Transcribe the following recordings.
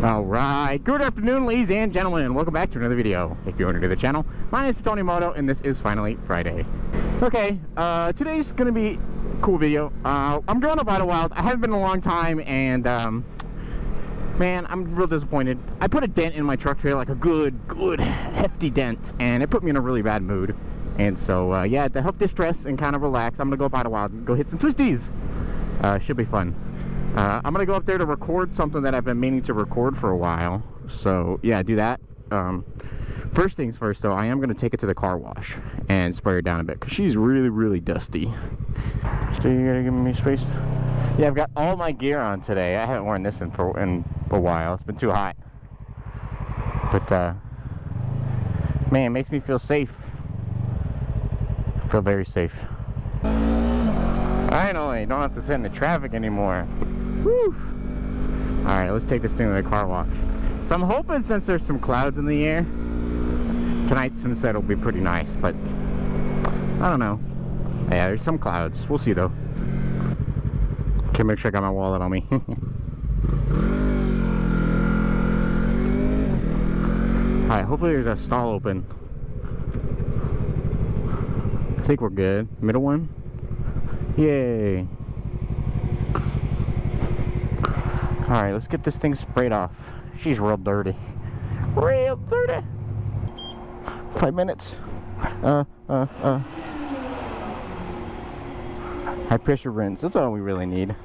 Alright, good afternoon ladies and gentlemen, welcome back to another video. If you're new to the channel, my name is Tony Moto and this is finally Friday. Okay, today's gonna be a cool video. I'm going to Idlewild. I haven't been in a long time and man, I'm real disappointed. I put a dent in my truck trailer, like a good hefty dent, and it put me in a really bad mood. And so yeah, to help distress and kind of relax, I'm gonna go up Idlewild and go hit some Twisties. Should be fun. I'm gonna go up there to record something that I've been meaning to record for a while. So yeah, do that. First things first though, I am gonna take it to the car wash and spray her down a bit because she's really dusty. So you gotta give me space. Yeah, I've got all my gear on today. I haven't worn this in a while. It's been too hot. But man, it makes me feel safe. I feel very safe. Finally, don't have to sit in the traffic anymore. Woo! Alright, let's take this thing to the car wash. So I'm hoping, since there's some clouds in the air, tonight's sunset will be pretty nice, but I don't know. Yeah, there's some clouds. We'll see though. Okay, make sure I got my wallet on me. Alright, hopefully there's a stall open. I think we're good. Middle one? Yay. Alright, let's get this thing sprayed off. She's real dirty. Real dirty. 5 minutes. High pressure rinse. That's all we really need.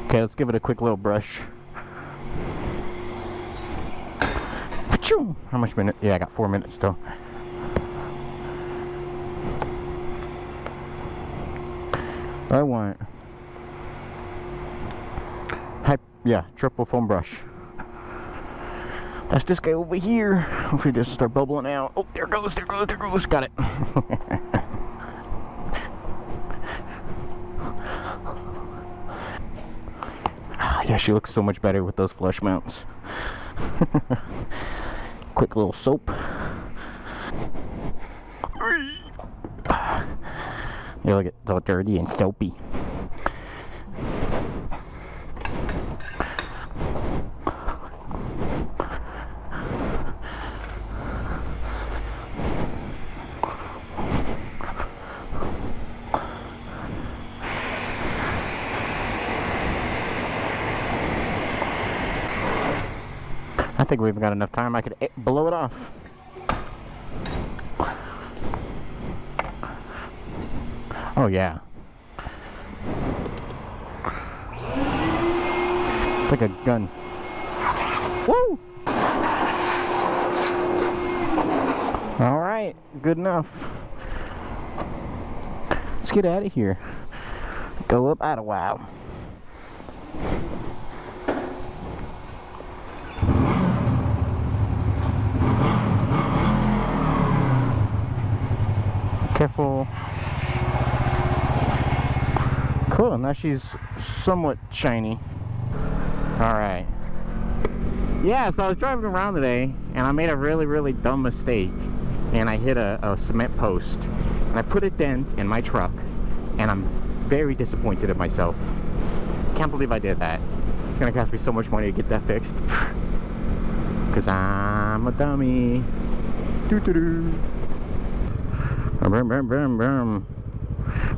Okay, let's give it a quick little brush. How much minute? Yeah, I got 4 minutes still. I want, yeah, triple foam brush. That's this guy over here. Hopefully this will start bubbling out. Oh, there goes. Got it. Yeah, she looks so much better with those flush mounts. Quick little soap. You look, it's all dirty and soapy. I think we've got enough time. I could blow it off. Oh yeah. It's like a gun. Woo! Alright, good enough. Let's get out of here. Go up Idlewild. Careful. Cool, now she's somewhat shiny. Alright. Yeah, so I was driving around today and I made a really dumb mistake. And I hit a cement post. And I put a dent in my truck. And I'm very disappointed in myself. Can't believe I did that. It's gonna cost me so much money to get that fixed. Cause I'm a dummy.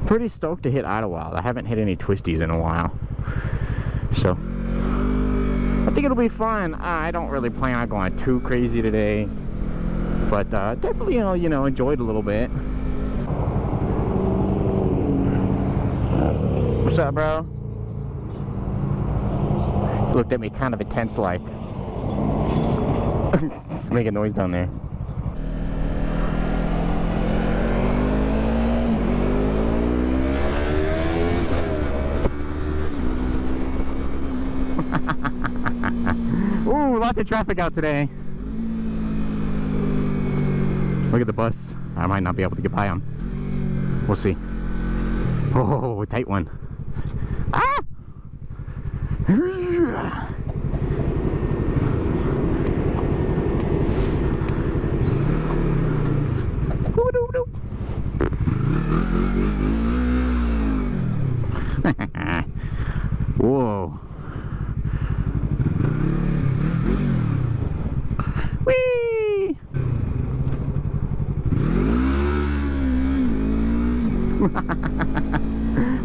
Pretty stoked to hit Idlewild. I haven't hit any Twisties in a while, so I think it'll be fun. I don't really plan on going too crazy today, but definitely you know enjoy it a little bit. What's up, bro? He looked at me kind of intense like. It's making noise down there. Ooh, lots of traffic out today. Look at the bus. I might not be able to get by them. We'll see. Oh, a tight one. Ah!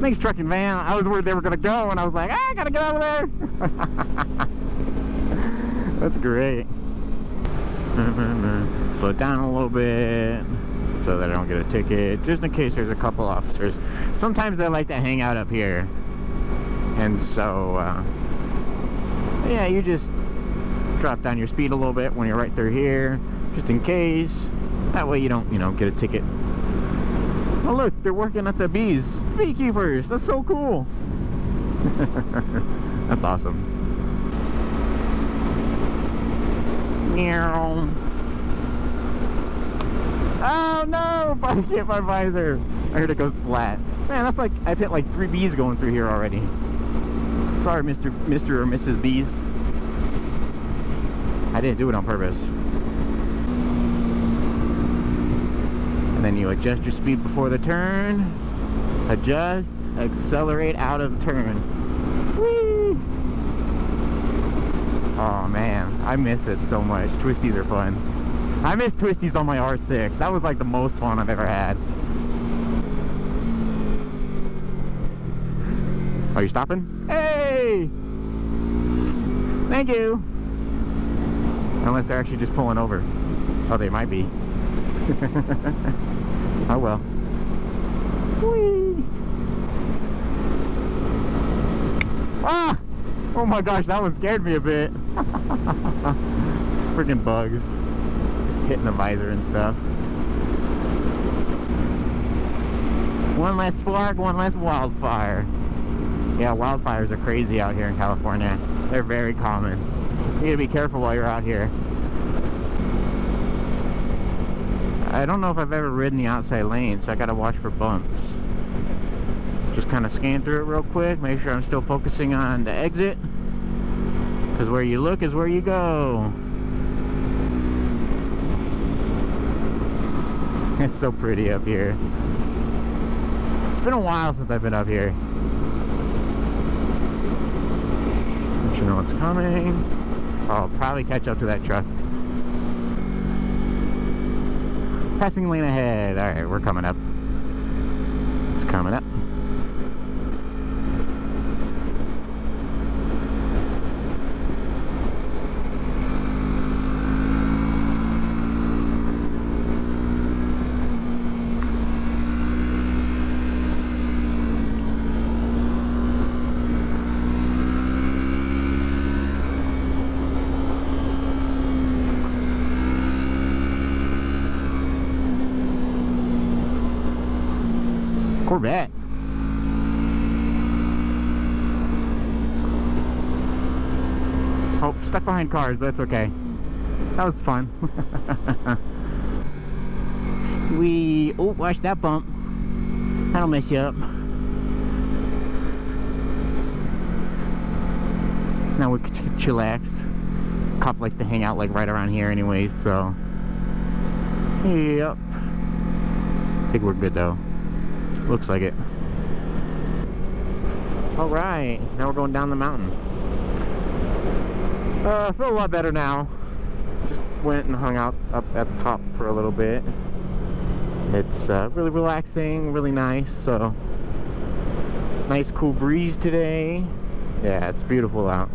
Thanks, truck and van. I was worried they were gonna go, and I was like, I gotta get out of there. That's great. Slow it down a little bit so that I don't get a ticket, just in case there's a couple officers. Sometimes they like to hang out up here, and so yeah, you just drop down your speed a little bit when you're right through here, just in case. That way you don't, you know, get a ticket. Oh look, they're working at the bees. Beekeepers, that's so cool. That's awesome. Meow. Oh no! I hit my visor. I heard it go splat. Man, that's like, I've hit like 3 bees going through here already. Sorry, Mr. or Mrs. Bees. I didn't do it on purpose. And then you adjust your speed before the turn. Adjust, accelerate out of turn. Whee! Oh man, I miss it so much. Twisties are fun. I miss Twisties on my R6. That was like the most fun I've ever had. Are you stopping? Hey! Thank you! Unless they're actually just pulling over. Oh, they might be. Oh well. Whee! Ah! Oh my gosh, that one scared me a bit. Freaking bugs. Hitting the visor and stuff. One less spark, one less wildfire. Yeah, wildfires are crazy out here in California. They're very common. You gotta be careful while you're out here. I don't know if I've ever ridden the outside lane, so I gotta watch for bumps. Just kind of scan through it real quick, make sure I'm still focusing on the exit. Because where you look is where you go. It's so pretty up here. It's been a while since I've been up here. Let you know what's coming. I'll probably catch up to that truck. Passing lane ahead. Alright, we're coming up. It's coming up. Corvette. Oh, stuck behind cars, but that's okay. That was fun. Oh, watch that bump. That'll mess you up. Now we can chillax. Cop likes to hang out like right around here anyways, so. Yep. I think we're good though. Looks like it. Alright, now we're going down the mountain. I feel a lot better now. Just went and hung out up at the top for a little bit. It's really relaxing, really nice. So, nice cool breeze today. Yeah, it's beautiful out.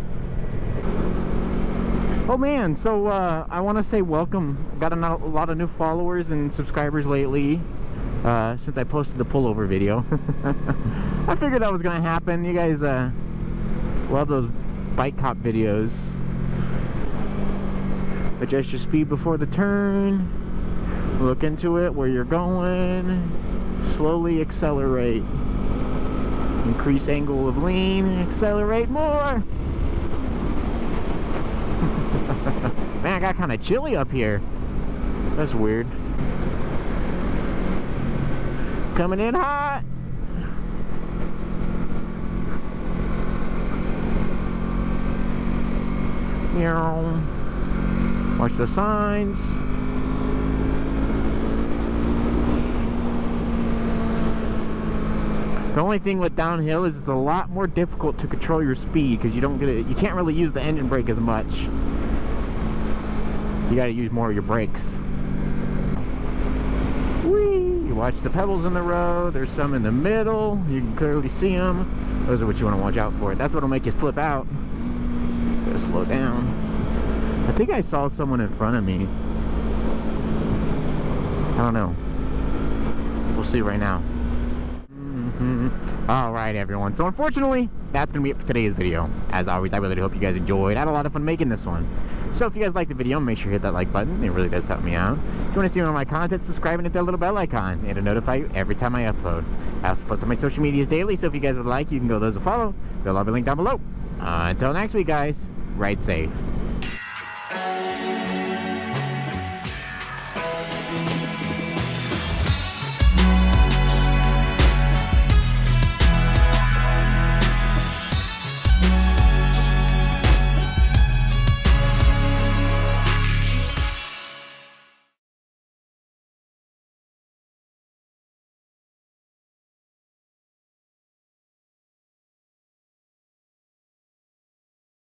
Oh man, so I want to say welcome. Got a lot of new followers and subscribers lately. Since I posted the pullover video. I figured that was gonna happen. You guys love those bike cop videos. Adjust your speed before the turn. Look into it where you're going. Slowly accelerate. Increase angle of lean. Accelerate more. Man, I got kind of chilly up here. That's weird. Coming in hot. Watch the signs. The only thing with downhill is it's a lot more difficult to control your speed because you can't really use the engine brake as much. You got to use more of your brakes. Whee! You watch the pebbles in the road. There's some in the middle. You can clearly see them. Those are what you want to watch out for. That's what will make you slip out. Gotta slow down. I think I saw someone in front of me. I don't know. We'll see right now. Alright everyone, so unfortunately that's gonna be it for today's video. As always, I really hope you guys enjoyed. I had a lot of fun making this one. So if you guys liked the video, make sure you hit that like button. It really does help me out. If you want to see more of my content, subscribe and hit that little bell icon. It'll notify you every time I upload. I also post on my social medias daily, so if you guys would like, you can go those to follow. They'll all be linked down below. Until next week guys, ride safe.